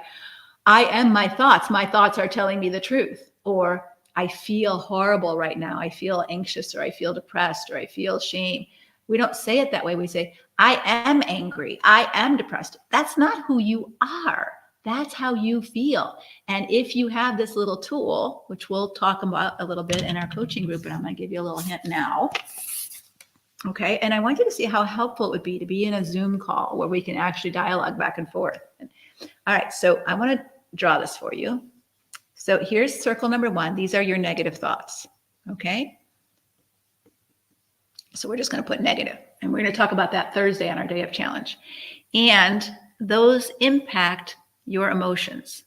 I am my thoughts. My thoughts are telling me the truth. Or I feel horrible right now. I feel anxious, or I feel depressed, or I feel shame. We don't say it that way. We say, I am angry. I am depressed. That's not who you are. That's how you feel. And if you have this little tool, which we'll talk about a little bit in our coaching group, and I'm going to give you a little hint now. Okay. And I want you to see how helpful it would be to be in a Zoom call where we can actually dialogue back and forth. All right. So I want to draw this for you. So here's circle number 1. These are your negative thoughts. Okay. So we're just going to put negative, and we're going to talk about that Thursday on our day of challenge. And those impact your emotions.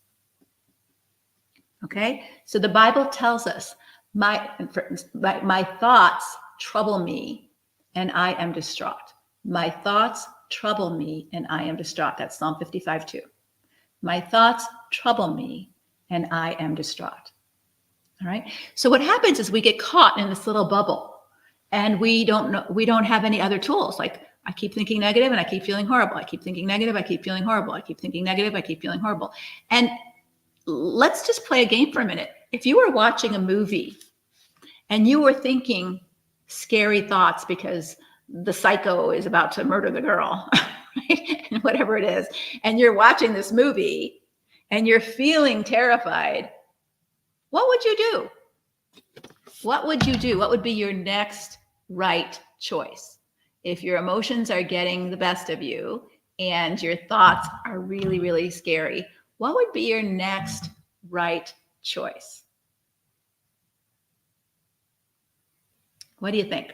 Okay. So the Bible tells us my thoughts trouble me and I am distraught. My thoughts trouble me and I am distraught. That's Psalm 55:2. My thoughts trouble me and I am distraught. All right. So what happens is we get caught in this little bubble and we don't have any other tools. Like, I keep thinking negative and I keep feeling horrible. I keep thinking negative. I keep feeling horrible. I keep thinking negative. I keep feeling horrible. And let's just play a game for a minute. If you were watching a movie and you were thinking scary thoughts because the psycho is about to murder the girl, right? And whatever it is, and you're watching this movie and you're feeling terrified, what would you do? What would you do? What would be your next right choice? If your emotions are getting the best of you and your thoughts are really, really scary, what would be your next right choice? What do you think?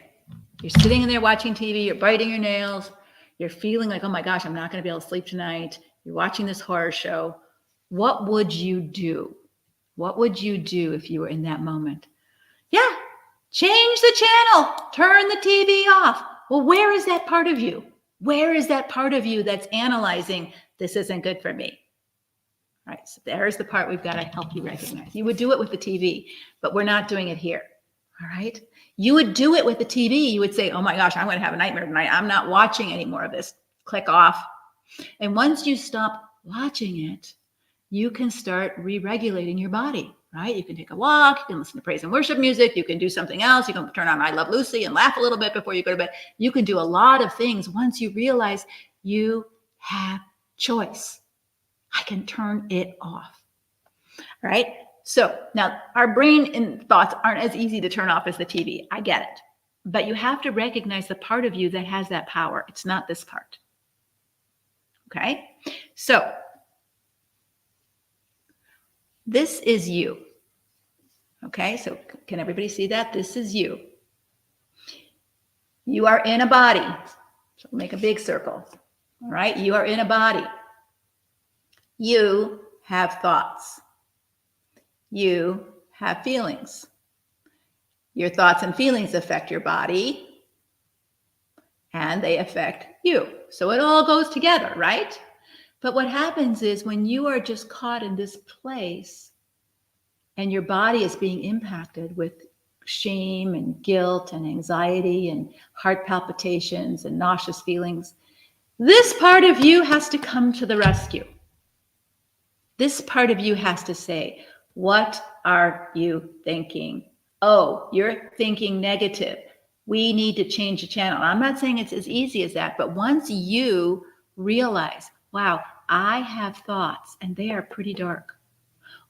You're sitting in there watching TV, you're biting your nails, you're feeling like, oh my gosh, I'm not going to be able to sleep tonight. You're watching this horror show. What would you do? What would you do if you were in that moment? Yeah, change the channel, turn the TV off. Well, where is that part of you? Where is that part of you that's analyzing, this isn't good for me? All right, so there's the part we've got to help you recognize. You would do it with the TV, but we're not doing it here. All right. You would do it with the TV. You would say, oh my gosh, I'm going to have a nightmare tonight. I'm not watching any more of this. Click off. And once you stop watching it, you can start re-regulating your body, right? You can take a walk. You can listen to praise and worship music. You can do something else. You can turn on I Love Lucy and laugh a little bit before you go to bed. You can do a lot of things once you realize you have choice. I can turn it off. All right. So now our brain and thoughts aren't as easy to turn off as the TV. I get it. But you have to recognize the part of you that has that power. It's not this part. Okay. So this is you. Okay. So can everybody see that? This is you. You are in a body. So make a big circle. All right. You are in a body. You have thoughts. You have feelings. Your thoughts and feelings affect your body, and they affect you. So it all goes together, right? But what happens is when you are just caught in this place and your body is being impacted with shame and guilt and anxiety and heart palpitations and nauseous feelings, this part of you has to come to the rescue. This part of you has to say, what are you thinking? Oh, you're thinking negative. We need to change the channel. I'm not saying it's as easy as that, but once you realize, wow, I have thoughts and they are pretty dark,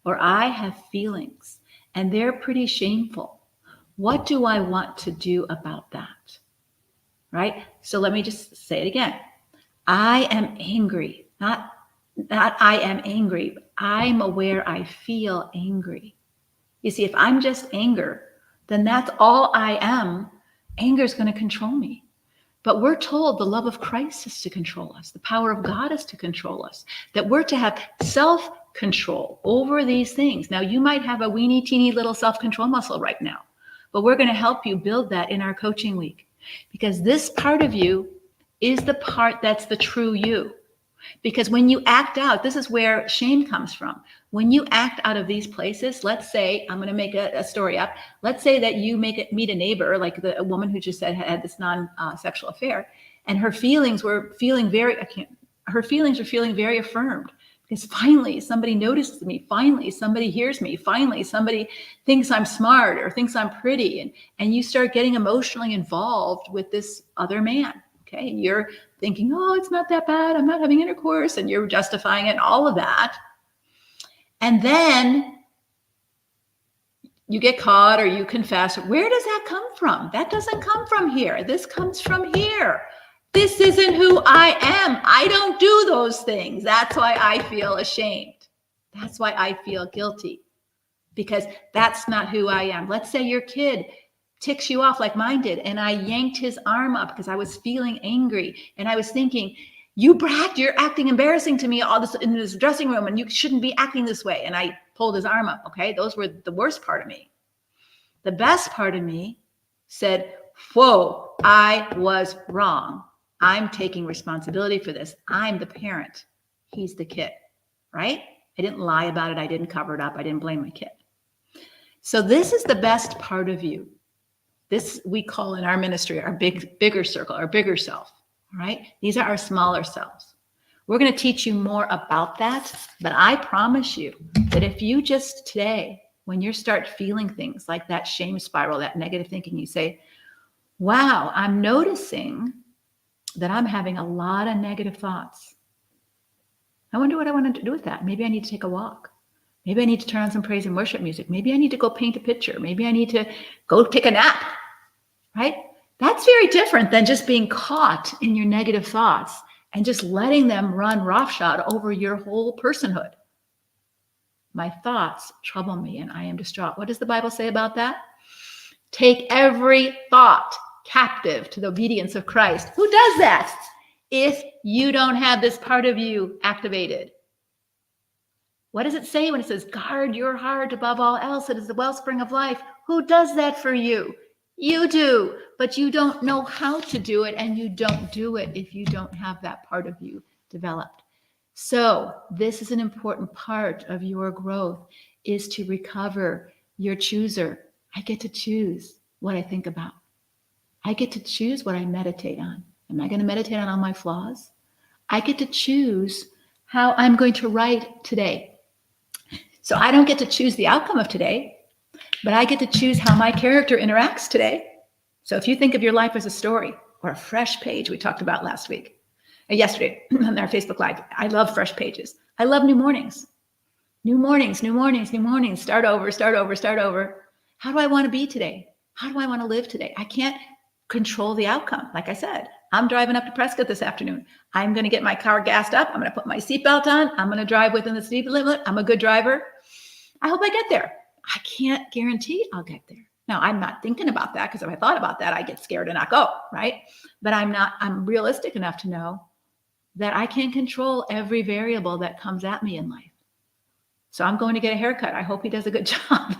or I have feelings and they're pretty shameful. What do I want to do about that? Right? So let me just say it again. I am angry, not I am angry, but I'm aware I feel angry. You see, if I'm just anger, then that's all I am. Anger is going to control me. But we're told the love of Christ is to control us. The power of God is to control us. That we're to have self-control over these things. Now, you might have a weeny teeny little self-control muscle right now, but we're going to help you build that in our coaching week. Because this part of you is the part that's the true you. Because when you act out, this is where shame comes from. When you act out of these places, let's say, I'm going to make a story up. Let's say that you meet a neighbor, like a woman who just said had this non-sexual affair, and her feelings were feeling very affirmed. Because finally somebody notices me. Finally somebody hears me. Finally somebody thinks I'm smart or thinks I'm pretty, and you start getting emotionally involved with this other man. Okay, you're thinking, oh, it's not that bad. I'm not having intercourse, and you're justifying it and all of that. And then you get caught or you confess. Where does that come from? That doesn't come from here. This comes from here. This isn't who I am. I don't do those things. That's why I feel ashamed. That's why I feel guilty, because that's not who I am. Let's say your kid ticks you off like mine did, and I yanked his arm up because I was feeling angry, and I was thinking, you brat, you're acting embarrassing to me all this in this dressing room, and you shouldn't be acting this way. And I pulled his arm up. Okay, those were the worst part of me. The best part of me said, whoa, I was wrong. I'm taking responsibility for this. I'm the parent. He's the kid, right? I didn't lie about it. I didn't cover it up. I didn't blame my kid. So this is the best part of you. This we call in our ministry our bigger circle, our bigger self, right? These are our smaller selves. We're going to teach you more about that, but I promise you that if you just today, when you start feeling things like that shame spiral, that negative thinking, you say, wow, I'm noticing that I'm having a lot of negative thoughts. I wonder what I want to do with that. Maybe I need to take a walk. Maybe I need to turn on some praise and worship music. Maybe I need to go paint a picture. Maybe I need to go take a nap, right? That's very different than just being caught in your negative thoughts and just letting them run roughshod over your whole personhood. My thoughts trouble me and I am distraught. What does the Bible say about that? Take every thought captive to the obedience of Christ. Who does that? If you don't have this part of you activated. What does it say when it says, guard your heart above all else? It is the wellspring of life. Who does that for you? You do, but you don't know how to do it, and you don't do it if you don't have that part of you developed. So this is an important part of your growth, is to recover your chooser. I get to choose what I think about. I get to choose what I meditate on. Am I going to meditate on all my flaws? I get to choose how I'm going to write today. So I don't get to choose the outcome of today, but I get to choose how my character interacts today. So if you think of your life as a story or a fresh page we talked about yesterday on our Facebook Live, I love fresh pages. I love new mornings. New mornings, new mornings, new mornings. Start over, start over, start over. How do I want to be today? How do I want to live today? I can't control the outcome. Like I said, I'm driving up to Prescott this afternoon. I'm going to get my car gassed up. I'm going to put my seatbelt on. I'm going to drive within the speed limit. I'm a good driver. I hope I get there. I can't guarantee I'll get there. Now, I'm not thinking about that, because if I thought about that, I get scared and not go, right? But I'm realistic enough to know that I can't control every variable that comes at me in life. So I'm going to get a haircut. I hope he does a good job.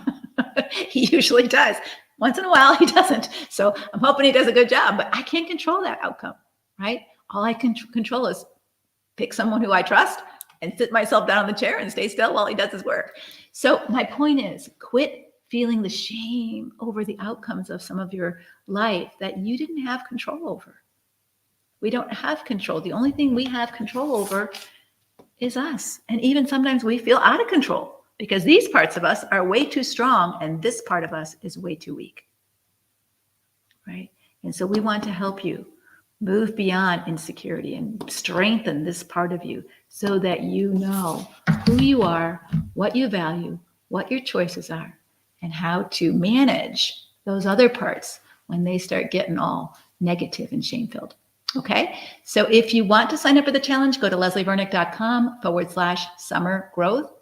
He usually does. Once in a while, he doesn't. So I'm hoping he does a good job, but I can't control that outcome, right? All I can control is pick someone who I trust and sit myself down in the chair and stay still while he does his work. So my point is, quit feeling the shame over the outcomes of some of your life that you didn't have control over. We don't have control. The only thing we have control over is us. And even sometimes we feel out of control because these parts of us are way too strong and this part of us is way too weak. Right? And so we want to help you move beyond insecurity and strengthen this part of you so that you know who you are, what you value, what your choices are, and how to manage those other parts when they start getting all negative and shame-filled. Okay, so if you want to sign up for the challenge, go to leslievernick.com/summer growth.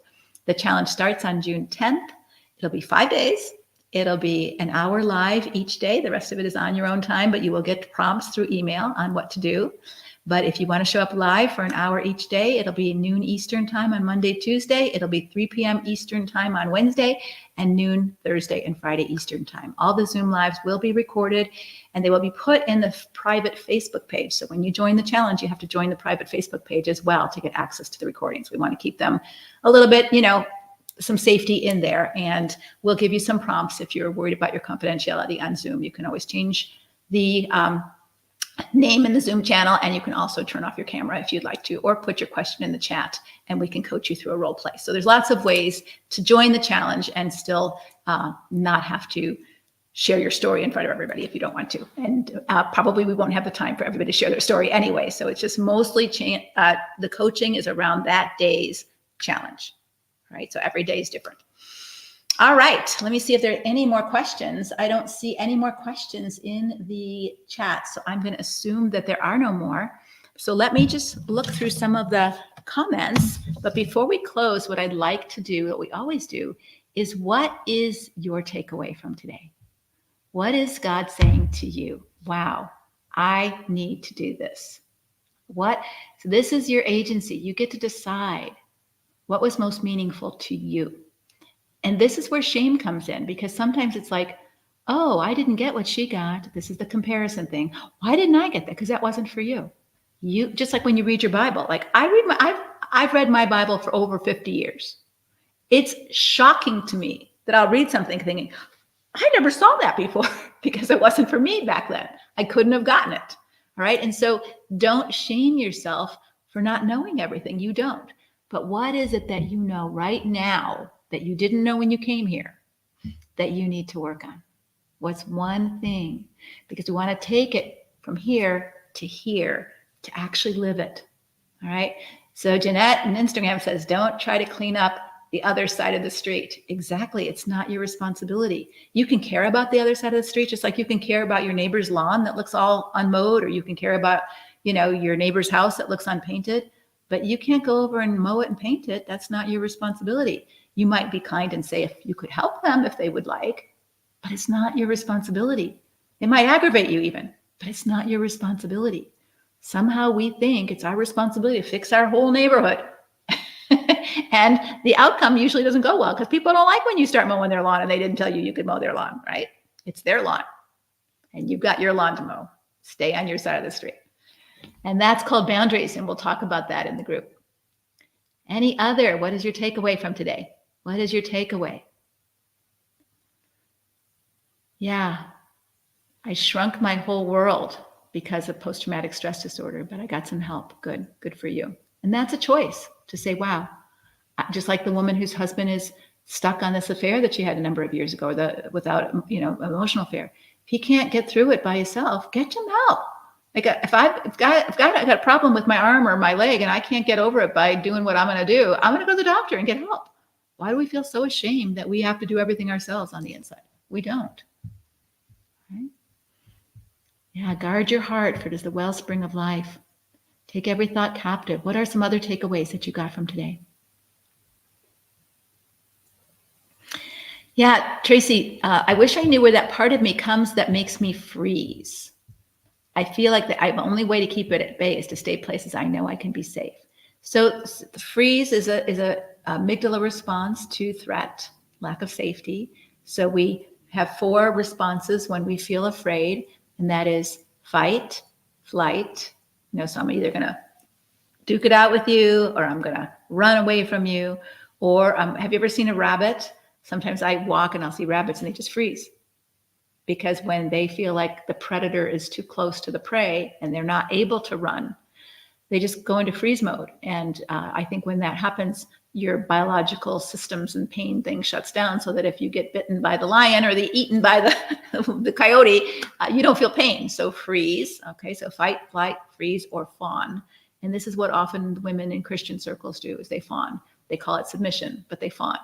The challenge starts on June 10th. It'll be 5 days. It'll be an hour live each day. The rest of it is on your own time, but you will get prompts through email on what to do. But if you want to show up live for an hour each day, it'll be noon Eastern time on Monday, Tuesday. It'll be 3 p.m. Eastern time on Wednesday and noon Thursday and Friday Eastern time. All the Zoom lives will be recorded and they will be put in the private Facebook page. So when you join the challenge, you have to join the private Facebook page as well to get access to the recordings. We want to keep them a little bit, some safety in there, and we'll give you some prompts if you're worried about your confidentiality on Zoom. You can always change the name in the Zoom channel, and you can also turn off your camera if you'd like to, or put your question in the chat and we can coach you through a role play. So there's lots of ways to join the challenge and still not have to share your story in front of everybody if you don't want to. And probably we won't have the time for everybody to share their story anyway. So it's just mostly the coaching is around that day's challenge, right? So every day is different. All right, let me see if there are any more questions. I don't see any more questions in the chat, so I'm going to assume that there are no more. So let me just look through some of the comments. But before we close, what I'd like to do, what we always do, is what is your takeaway from today? What is God saying to you? Wow, I need to do this. So this is your agency. You get to decide what was most meaningful to you. And this is where shame comes in, because sometimes it's like, oh, I didn't get what she got. This is the comparison thing. Why didn't I get that? Because that wasn't for you. You just like when you read your Bible. Like I've read my Bible for over 50 years. It's shocking to me that I'll read something thinking, I never saw that before because it wasn't for me back then. I couldn't have gotten it. All right. And so don't shame yourself for not knowing everything. You don't. But what is it that you know right now that you didn't know when you came here that you need to work on? What's one thing? Because we want to take it from here to actually live it. All right. So Jeanette on Instagram says, don't try to clean up the other side of the street. Exactly. It's not your responsibility. You can care about the other side of the street, just like you can care about your neighbor's lawn that looks all unmowed, or you can care about, your neighbor's house that looks unpainted, but you can't go over and mow it and paint it. That's not your responsibility. You might be kind and say if you could help them if they would like, but it's not your responsibility. It might aggravate you even, but it's not your responsibility. Somehow we think it's our responsibility to fix our whole neighborhood. And the outcome usually doesn't go well because people don't like when you start mowing their lawn and they didn't tell you could mow their lawn, right? It's their lawn and you've got your lawn to mow. Stay on your side of the street. And that's called boundaries, and we'll talk about that in the group. Any other? What is your takeaway from today? What is your takeaway? Yeah, I shrunk my whole world because of post-traumatic stress disorder, but I got some help. Good for you. And that's a choice to say, wow, just like the woman whose husband is stuck on this affair that she had a number of years ago, without emotional affair. If he can't get through it by himself, get some help. Like if I've got a problem with my arm or my leg and I can't get over it by doing what I'm going to do, I'm going to go to the doctor and get help. Why do we feel so ashamed that we have to do everything ourselves on the inside? We don't. Right? Yeah, guard your heart, for it is the wellspring of life. Take every thought captive. What are some other takeaways that you got from today? Yeah, Tracy, I wish I knew where that part of me comes that makes me freeze. I feel like the only way to keep it at bay is to stay places I know I can be safe. So the freeze is a amygdala response to threat, lack of safety. So we have 4 responses when we feel afraid, and that is fight, flight, So I'm either going to duke it out with you, or I'm going to run away from you. Or have you ever seen a rabbit? Sometimes I walk and I'll see rabbits and they just freeze. Because when they feel like the predator is too close to the prey and they're not able to run, they just go into freeze mode. And I think when that happens, your biological systems and pain thing shuts down, so that if you get bitten by the lion or eaten by the coyote, you don't feel pain. So freeze. Okay, so fight, flight, freeze, or fawn. And this is what often women in Christian circles do, is they fawn. They call it submission, but they fawn.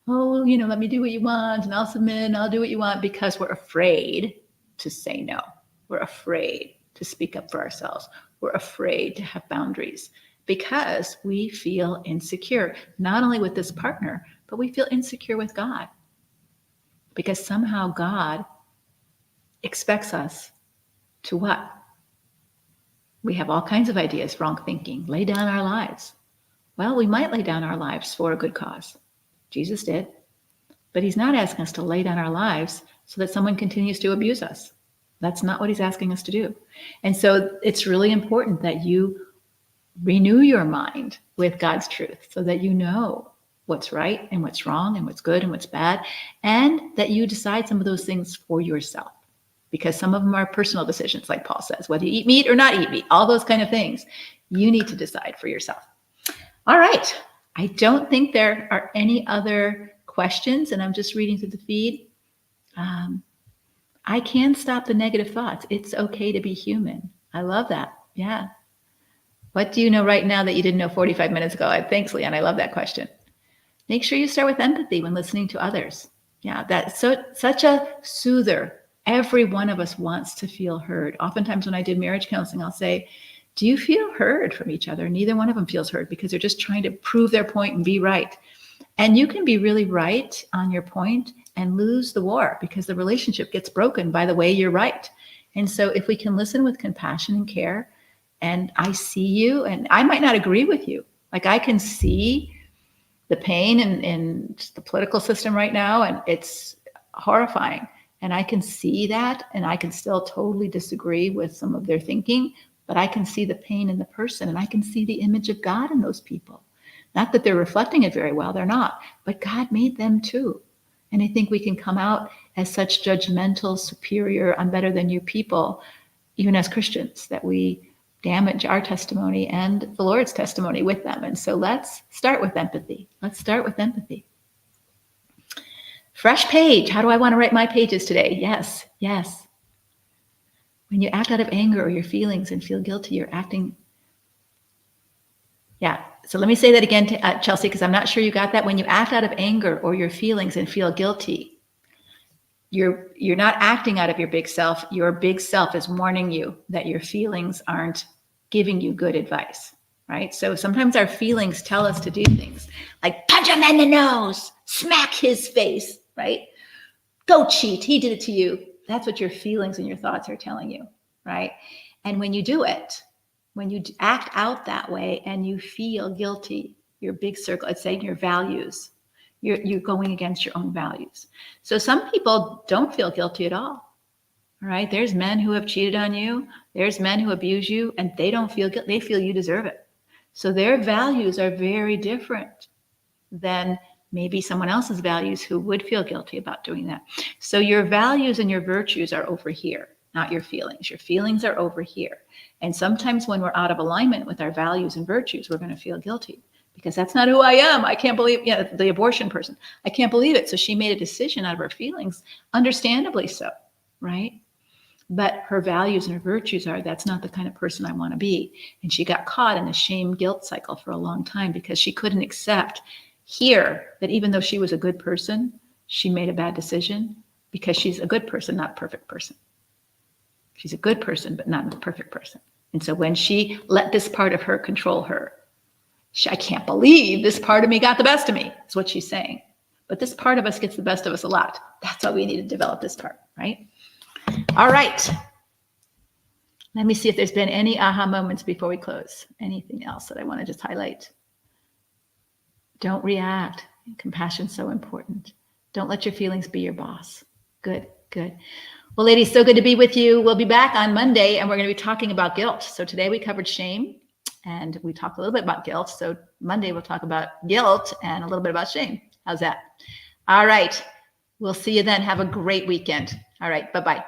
Oh, let me do what you want, and I'll submit, and I'll do what you want, because we're afraid to say no. We're afraid to speak up for ourselves. We're afraid to have boundaries because we feel insecure, not only with this partner, but we feel insecure with God, because somehow God expects us to what? We have all kinds of ideas, wrong thinking, lay down our lives. Well, we might lay down our lives for a good cause. Jesus did, but he's not asking us to lay down our lives so that someone continues to abuse us. That's not what he's asking us to do. And so it's really important that you renew your mind with God's truth, so that you know what's right and what's wrong and what's good and what's bad, and that you decide some of those things for yourself. Because some of them are personal decisions, like Paul says, whether you eat meat or not eat meat, all those kind of things, you need to decide for yourself. All right. I don't think there are any other questions, and I'm just reading through the feed. I can stop the negative thoughts. It's okay to be human. I love that. Yeah. What do you know right now that you didn't know 45 minutes ago? Thanks, Leon. I love that question. Make sure you start with empathy when listening to others. Yeah, that's such a soother. Every one of us wants to feel heard. Oftentimes when I did marriage counseling, I'll say, do you feel heard from each other? Neither one of them feels heard, because they're just trying to prove their point and be right. And you can be really right on your point and lose the war, because the relationship gets broken by the way you're right. And so if we can listen with compassion and care, and I see you, and I might not agree with you. Like, I can see the pain in the political system right now, and it's horrifying. And I can see that, and I can still totally disagree with some of their thinking, but I can see the pain in the person, and I can see the image of God in those people. Not that they're reflecting it very well, they're not, but God made them too. And I think we can come out as such judgmental, superior, I'm better than you people, even as Christians, that we damage our testimony and the Lord's testimony with them. And so let's start with empathy. Let's start with empathy. Fresh page. How do I want to write my pages today? Yes, yes. When you act out of anger or your feelings and feel guilty, you're acting. Yeah. So let me say that again, to Chelsea, because I'm not sure you got that. When you act out of anger or your feelings and feel guilty, you're not acting out of your big self. Your big self is warning you that your feelings aren't giving you good advice, right? So sometimes our feelings tell us to do things like punch him in the nose, smack his face, right? Go cheat. He did it to you. That's what your feelings and your thoughts are telling you, right? And when you do it, when you act out that way and you feel guilty, your big circle, it's saying your values, you're going against your own values. So some people don't feel guilty at all, right? There's men who have cheated on you. There's men who abuse you, and they don't feel guilty. They feel you deserve it. So their values are very different than maybe someone else's values who would feel guilty about doing that. So your values and your virtues are over here, not your feelings. Your feelings are over here. And sometimes when we're out of alignment with our values and virtues, we're going to feel guilty, because that's not who I am. I can't believe, the abortion person. I can't believe it. So she made a decision out of her feelings, understandably so, right? But her values and her virtues are, that's not the kind of person I want to be. And she got caught in a shame guilt cycle for a long time, because she couldn't accept here that even though she was a good person, she made a bad decision, because she's a good person, not a perfect person. She's a good person, but not a perfect person. And so when she let this part of her control her, I can't believe this part of me got the best of me, is what she's saying. But this part of us gets the best of us a lot. That's why we need to develop this part, right? All right. Let me see if there's been any aha moments before we close. Anything else that I want to just highlight? Don't react. Compassion's so important. Don't let your feelings be your boss. Good, good. Well, ladies, so good to be with you. We'll be back on Monday and we're going to be talking about guilt. So today we covered shame and we talked a little bit about guilt. So Monday we'll talk about guilt and a little bit about shame. How's that? All right. We'll see you then. Have a great weekend. All right. Bye-bye.